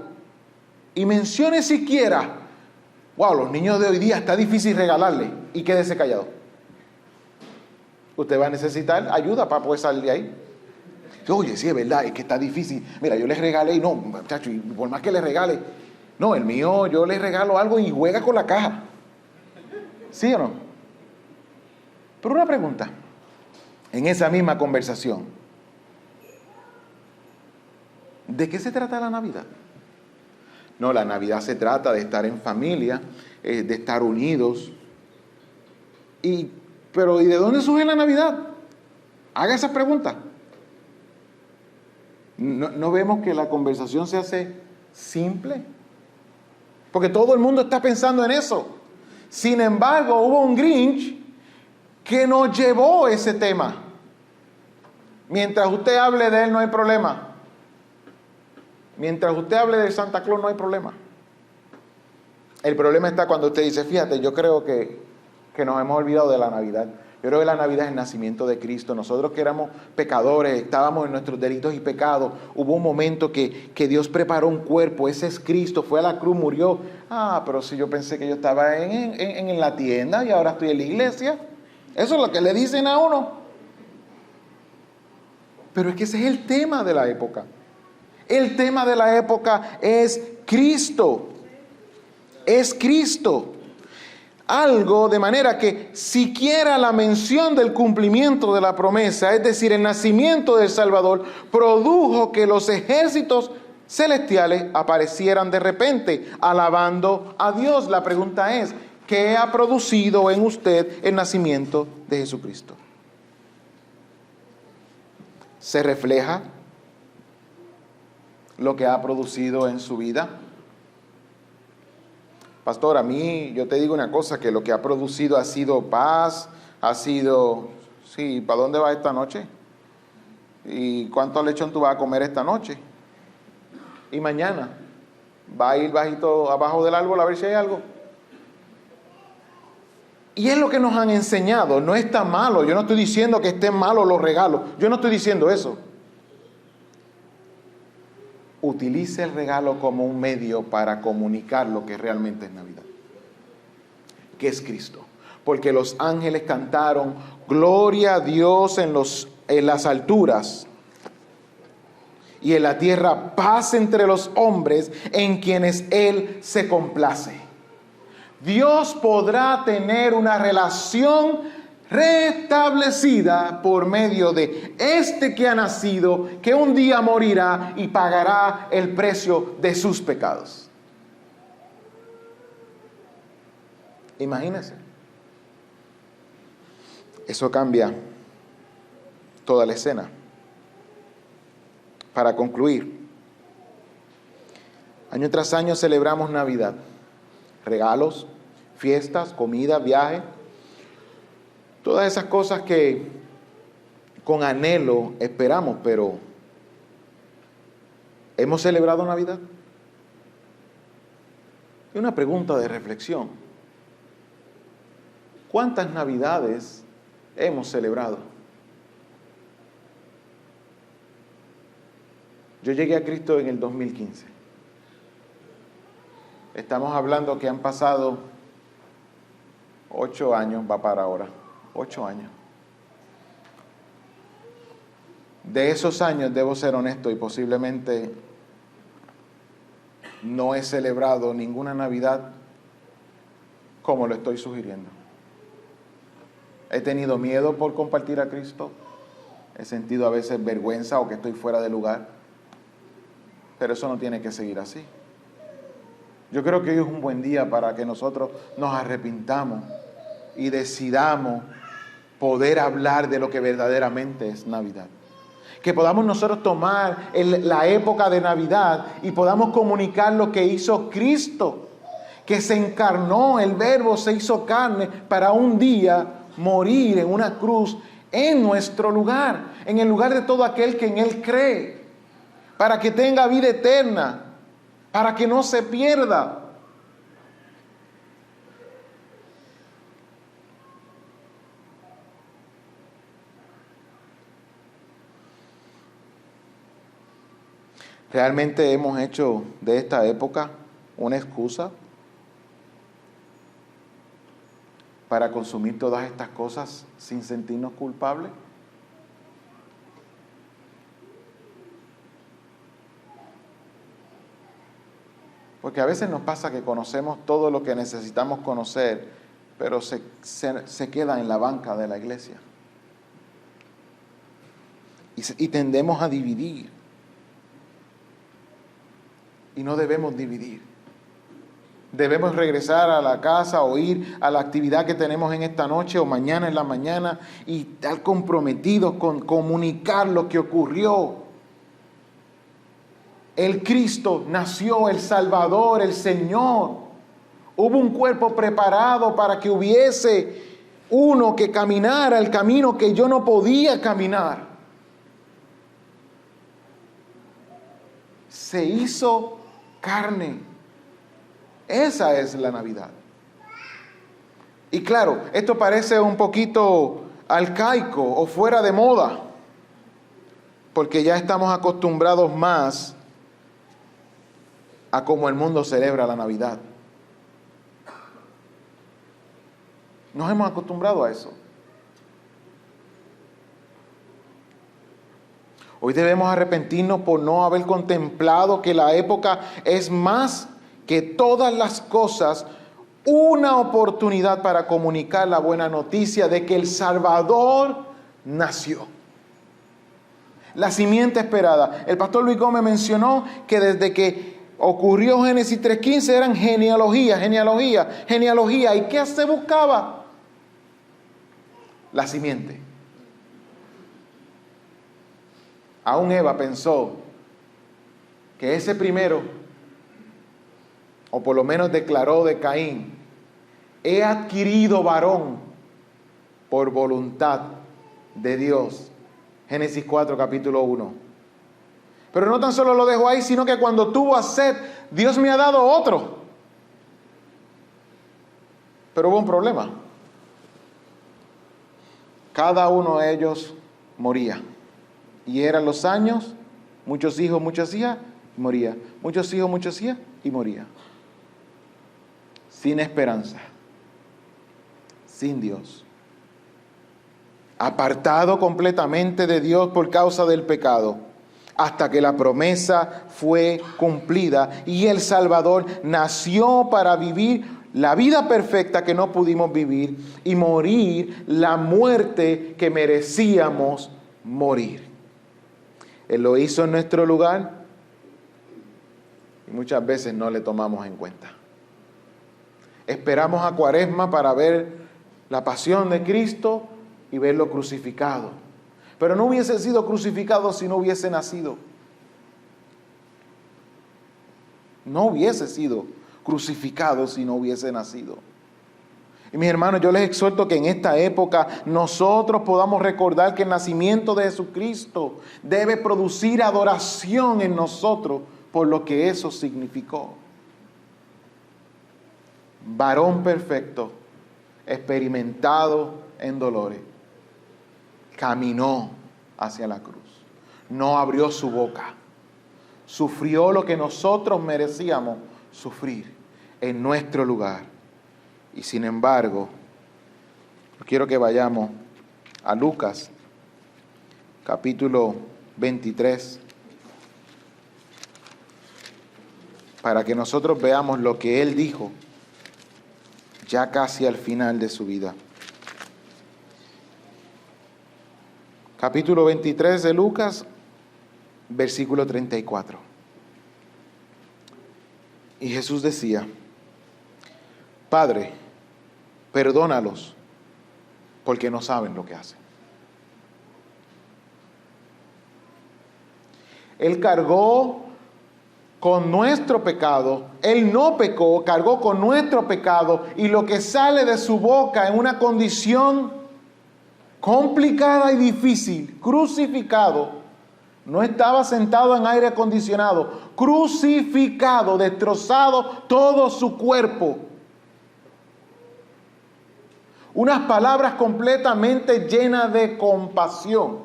y mencione siquiera: wow, los niños de hoy día está difícil regalarle, y quédese callado. Usted va a necesitar ayuda para poder salir de ahí. Oye, sí, es verdad, es que está difícil. Mira, yo les regalé y no, muchacho, y por más que les regale, no, el mío, yo les regalo algo y juega con la caja. ¿Sí o no? Pero una pregunta, en esa misma conversación: ¿de qué se trata la Navidad? No, la Navidad se trata de estar en familia, de estar unidos. Pero ¿y de dónde surge la Navidad? Haga esa pregunta. ¿No vemos que la conversación se hace simple? Porque todo el mundo está pensando en eso. Sin embargo, hubo un Grinch que nos llevó ese tema. Mientras usted hable de él, no hay problema. Mientras usted hable de Santa Claus, no hay problema. El problema está cuando usted dice: fíjate, yo creo que nos hemos olvidado de la Navidad. Yo creo que la Navidad es el nacimiento de Cristo. Nosotros que éramos pecadores, estábamos en nuestros delitos y pecados, hubo un momento que Dios preparó un cuerpo, ese es Cristo, fue a la cruz, murió. Pero si yo pensé que yo estaba en la tienda y ahora estoy en la iglesia. Eso es lo que le dicen a uno. Pero es que ese es el tema de la época. El tema de la época es Cristo. Es Cristo. Algo de manera que siquiera la mención del cumplimiento de la promesa, es decir, el nacimiento del Salvador, produjo que los ejércitos celestiales aparecieran de repente, alabando a Dios. La pregunta es, ¿qué ha producido en usted el nacimiento de Jesucristo? ¿Se refleja lo que ha producido en su vida? Pastor, a mí, yo te digo una cosa, que lo que ha producido ha sido paz, ha sido, sí, ¿para dónde vas esta noche? ¿Y cuánto lechón tú vas a comer esta noche? Y mañana, ¿va a ir bajito abajo del árbol a ver si hay algo? Y es lo que nos han enseñado, no está malo, yo no estoy diciendo que estén malos los regalos, yo no estoy diciendo eso. Utilice el regalo como un medio para comunicar lo que realmente es Navidad, que es Cristo. Porque los ángeles cantaron, gloria a Dios en las alturas, y en la tierra paz entre los hombres en quienes Él se complace. Dios podrá tener una relación restablecida por medio de este que ha nacido, que un día morirá y pagará el precio de sus pecados. Imagínense. Eso cambia toda la escena. Para concluir, año tras año celebramos Navidad. Regalos, fiestas, comida, viaje. Todas esas cosas que con anhelo esperamos, pero ¿hemos celebrado Navidad? Y una pregunta de reflexión. ¿Cuántas Navidades hemos celebrado? Yo llegué a Cristo en el 2015. Estamos hablando que han pasado 8 años, va para ahora. 8 años. De esos años, debo ser honesto, y posiblemente no he celebrado ninguna Navidad como lo estoy sugiriendo. He tenido miedo por compartir a Cristo. He sentido a veces vergüenza o que estoy fuera de lugar. Pero eso no tiene que seguir así. Yo creo que hoy es un buen día para que nosotros nos arrepintamos y decidamos poder hablar de lo que verdaderamente es Navidad. Que podamos nosotros tomar la época de Navidad y podamos comunicar lo que hizo Cristo, que se encarnó, el Verbo se hizo carne para un día morir en una cruz en nuestro lugar, en el lugar de todo aquel que en Él cree, para que tenga vida eterna, para que no se pierda. ¿Realmente hemos hecho de esta época una excusa para consumir todas estas cosas sin sentirnos culpables? Porque a veces nos pasa que conocemos todo lo que necesitamos conocer, pero se queda en la banca de la iglesia. Y tendemos a dividir. Y no debemos dividir. Debemos regresar a la casa o ir a la actividad que tenemos en esta noche o mañana en la mañana y estar comprometidos con comunicar lo que ocurrió. El Cristo nació, el Salvador, el Señor. Hubo un cuerpo preparado para que hubiese uno que caminara el camino que yo no podía caminar. Se hizo carne. Esa es la Navidad. Y claro, esto parece un poquito arcaico o fuera de moda, porque ya estamos acostumbrados más a cómo el mundo celebra la Navidad. Nos hemos acostumbrado a eso. Hoy debemos arrepentirnos por no haber contemplado que la época es más que todas las cosas una oportunidad para comunicar la buena noticia de que el Salvador nació. La simiente esperada. El pastor Luis Gómez mencionó que desde que ocurrió Génesis 3:15 eran genealogía. ¿Y qué se buscaba? La simiente. Aún Eva pensó que ese primero, o por lo menos declaró de Caín, he adquirido varón por voluntad de Dios. Génesis 4, capítulo 1. Pero no tan solo lo dejó ahí, sino que cuando tuvo a Set, Dios me ha dado otro. Pero hubo un problema. Cada uno de ellos moría. Y eran los años, muchos hijos, muchas hijas, y moría. Muchos hijos, muchas hijas, y moría. Sin esperanza. Sin Dios. Apartado completamente de Dios por causa del pecado. Hasta que la promesa fue cumplida y el Salvador nació para vivir la vida perfecta que no pudimos vivir y morir la muerte que merecíamos morir. Él lo hizo en nuestro lugar y muchas veces no le tomamos en cuenta. Esperamos a Cuaresma para ver la pasión de Cristo y verlo crucificado. Pero no hubiese sido crucificado si no hubiese nacido. No hubiese sido crucificado si no hubiese nacido. Y mis hermanos, yo les exhorto que en esta época nosotros podamos recordar que el nacimiento de Jesucristo debe producir adoración en nosotros por lo que eso significó. Varón perfecto, experimentado en dolores, caminó hacia la cruz, no abrió su boca, sufrió lo que nosotros merecíamos sufrir en nuestro lugar. Y sin embargo, quiero que vayamos a Lucas, capítulo 23, para que nosotros veamos lo que Él dijo ya casi al final de su vida. Capítulo 23 de Lucas, versículo 34. Y Jesús decía: Padre, perdónalos, porque no saben lo que hacen. Él cargó con nuestro pecado, Él no pecó, cargó con nuestro pecado, y lo que sale de su boca en una condición complicada y difícil, crucificado, no estaba sentado en aire acondicionado, crucificado, destrozado todo su cuerpo. Unas palabras completamente llenas de compasión.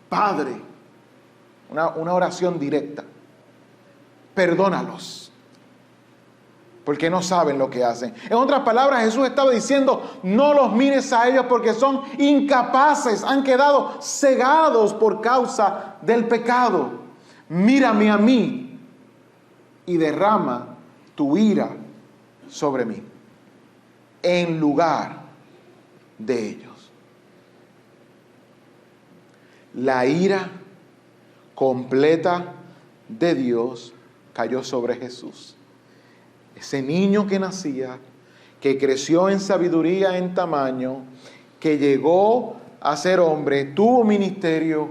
Padre, una oración directa. Perdónalos, porque no saben lo que hacen. En otras palabras, Jesús estaba diciendo: no los mires a ellos porque son incapaces, han quedado cegados por causa del pecado. Mírame a mí y derrama tu ira sobre mí, en lugar de ellos. La ira completa de Dios cayó sobre Jesús. Ese niño que nacía, que creció en sabiduría, en tamaño, que llegó a ser hombre, tuvo ministerio,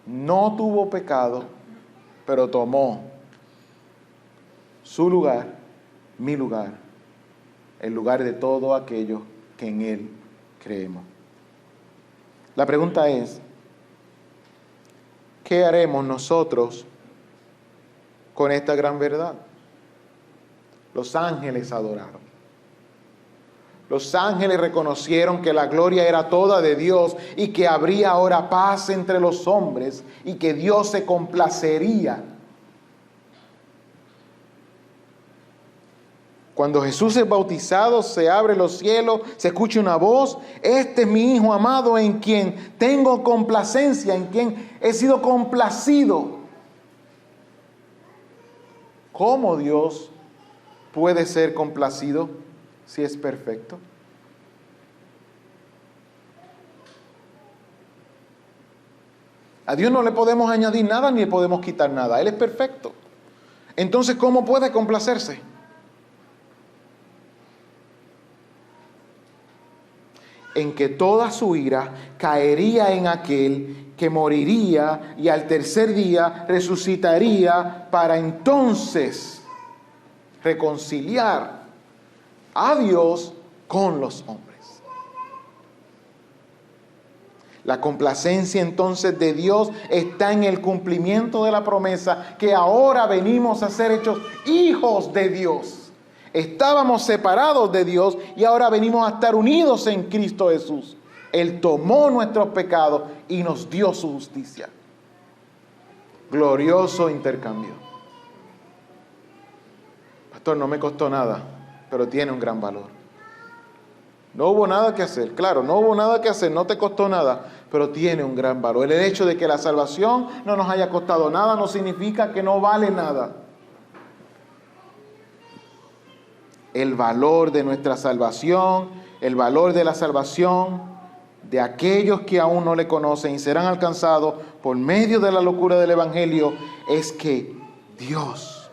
no tuvo pecado, pero tomó su lugar, mi lugar, el lugar de todos aquellos que en Él creemos. La pregunta es: ¿qué haremos nosotros con esta gran verdad? Los ángeles adoraron. Los ángeles reconocieron que la gloria era toda de Dios y que habría ahora paz entre los hombres y que Dios se complacería. Cuando Jesús es bautizado, se abren los cielos, se escucha una voz: este es mi Hijo amado en quien tengo complacencia, en quien he sido complacido. ¿Cómo Dios puede ser complacido si es perfecto? A Dios no le podemos añadir nada ni le podemos quitar nada. Él es perfecto. Entonces, ¿cómo puede complacerse? En que toda su ira caería en aquel que moriría y al tercer día resucitaría para entonces reconciliar a Dios con los hombres. La complacencia entonces de Dios está en el cumplimiento de la promesa que ahora venimos a ser hechos hijos de Dios. Estábamos separados de Dios y ahora venimos a estar unidos en Cristo Jesús. Él tomó nuestros pecados y nos dio su justicia. Glorioso intercambio. Pastor, no me costó nada, pero tiene un gran valor. No hubo nada que hacer, claro, no hubo nada que hacer, no te costó nada, pero tiene un gran valor. El hecho de que la salvación no nos haya costado nada no significa que no vale nada. El valor de nuestra salvación, el valor de la salvación de aquellos que aún no le conocen y serán alcanzados por medio de la locura del Evangelio, es que Dios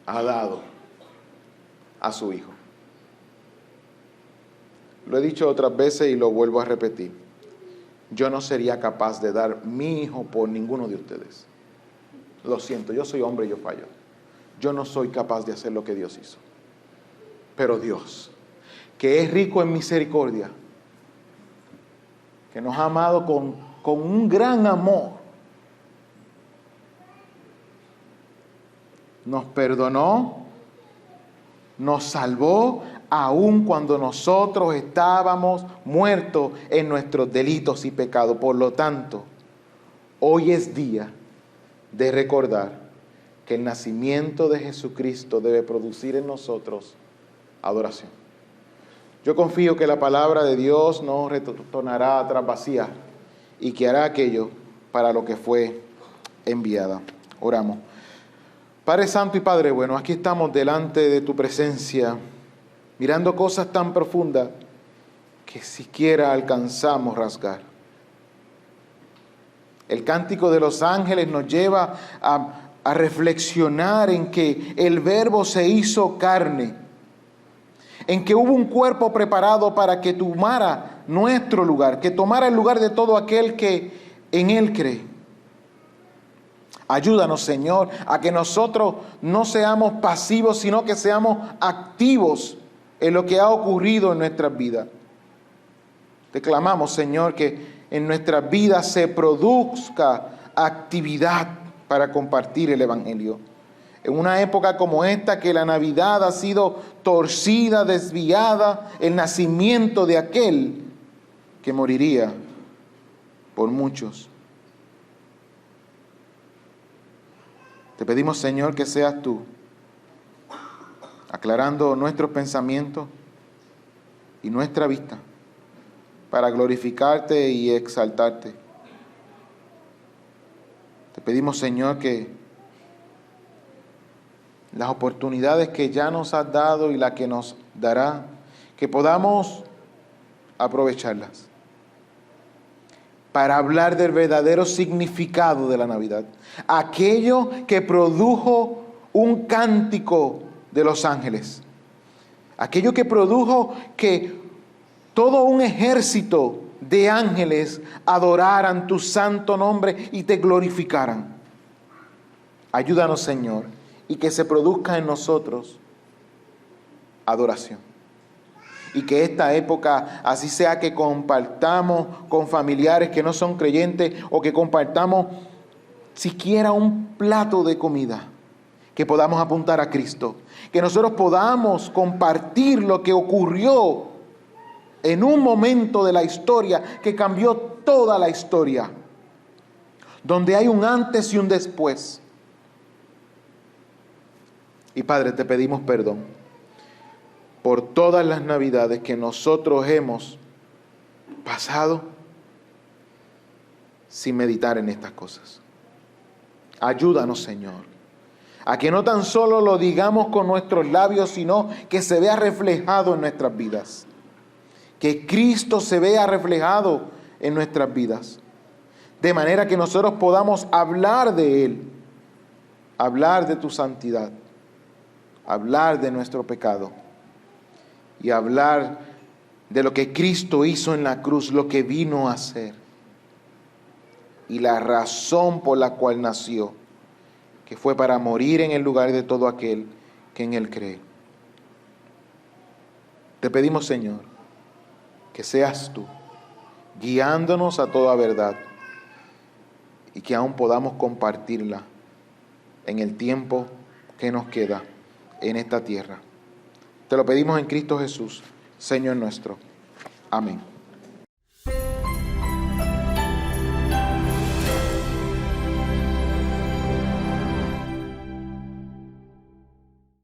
ha dado a su Hijo. Lo he dicho otras veces y lo vuelvo a repetir. Yo no sería capaz de dar mi hijo por ninguno de ustedes. Lo siento, yo soy hombre y yo fallo. Yo no soy capaz de hacer lo que Dios hizo. Pero Dios, que es rico en misericordia, que nos ha amado con un gran amor, nos perdonó, nos salvó, aun cuando nosotros estábamos muertos en nuestros delitos y pecados. Por lo tanto, hoy es día de recordar que el nacimiento de Jesucristo debe producir en nosotros adoración. Yo confío que la palabra de Dios no retornará atrás vacía y que hará aquello para lo que fue enviada. Oramos. Padre Santo y Padre bueno, aquí estamos delante de tu presencia, mirando cosas tan profundas que siquiera alcanzamos rasgar. El cántico de los ángeles nos lleva a reflexionar en que el Verbo se hizo carne, en que hubo un cuerpo preparado para que tomara nuestro lugar, que tomara el lugar de todo aquel que en Él cree. Ayúdanos, Señor, a que nosotros no seamos pasivos, sino que seamos activos en lo que ha ocurrido en nuestras vidas. Te clamamos, Señor, que en nuestras vidas se produzca actividad para compartir el Evangelio. En una época como esta, que la Navidad ha sido torcida, desviada, el nacimiento de aquel que moriría por muchos. Te pedimos, Señor, que seas tú aclarando nuestros pensamientos y nuestra vista para glorificarte y exaltarte. Te pedimos, Señor, que las oportunidades que ya nos has dado y las que nos dará, que podamos aprovecharlas para hablar del verdadero significado de la Navidad. Aquello que produjo un cántico de los ángeles. Aquello que produjo que todo un ejército de ángeles adoraran tu santo nombre y te glorificaran. Ayúdanos, Señor, y que se produzca en nosotros adoración. Y que esta época así sea que compartamos con familiares que no son creyentes o que compartamos siquiera un plato de comida. que podamos apuntar a Cristo, que nosotros podamos compartir lo que ocurrió en un momento de la historia que cambió toda la historia, donde hay un antes y un después. Y Padre, te pedimos perdón por todas las navidades que nosotros hemos pasado sin meditar en estas cosas. Ayúdanos, Señor, a que no tan solo lo digamos con nuestros labios, sino que se vea reflejado en nuestras vidas. Que Cristo se vea reflejado en nuestras vidas. De manera que nosotros podamos hablar de Él, hablar de tu santidad, hablar de nuestro pecado y hablar de lo que Cristo hizo en la cruz, lo que vino a hacer y la razón por la cual nació, que fue para morir en el lugar de todo aquel que en Él cree. Te pedimos, Señor, que seas tú guiándonos a toda verdad y que aún podamos compartirla en el tiempo que nos queda en esta tierra. Te lo pedimos en Cristo Jesús, Señor nuestro. Amén.